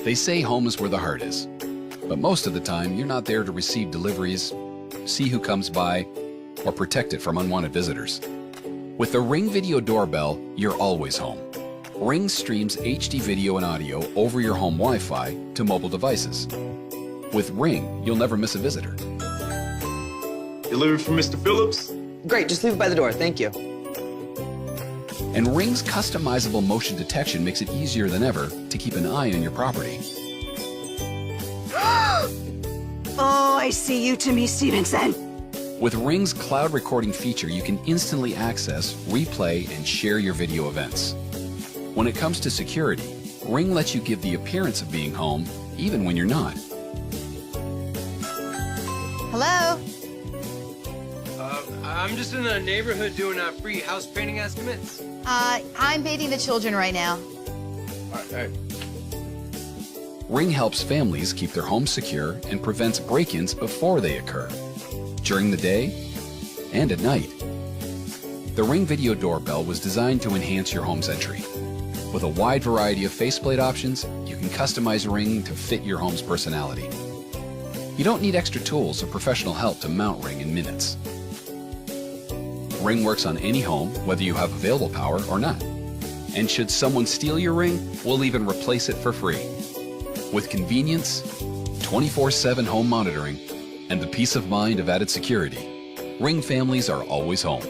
They say home is where the heart is, but most of the time you're not there to receive deliveries, see who comes by, or protect it from unwanted visitors. With the Ring Video Doorbell, you're always home. Ring streams HD video and audio over your home Wi-Fi to mobile devices. With Ring, you'll never miss a visitor. Delivery from Mr. Phillips? Great, just leave it by the door, thank you. And Ring's customizable motion detection makes it easier than ever to keep an eye on your property. Oh, I see you, Timmy Stevenson. With Ring's cloud recording feature, you can instantly access, replay, and share your video events. When it comes to security, Ring lets you give the appearance of being home, even when you're not. Hello? I'm just in the neighborhood doing free house painting estimates. I'm bathing the children right now. All right. Ring helps families keep their homes secure and prevents break-ins before they occur, during the day and at night. The Ring Video Doorbell was designed to enhance your home's entry. With a wide variety of faceplate options, you can customize Ring to fit your home's personality. You don't need extra tools or professional help to mount Ring in minutes. Ring works on any home, whether you have available power or not. And should someone steal your Ring, we'll even replace it for free. With convenience, 24/7 home monitoring, and the peace of mind of added security, Ring families are always home.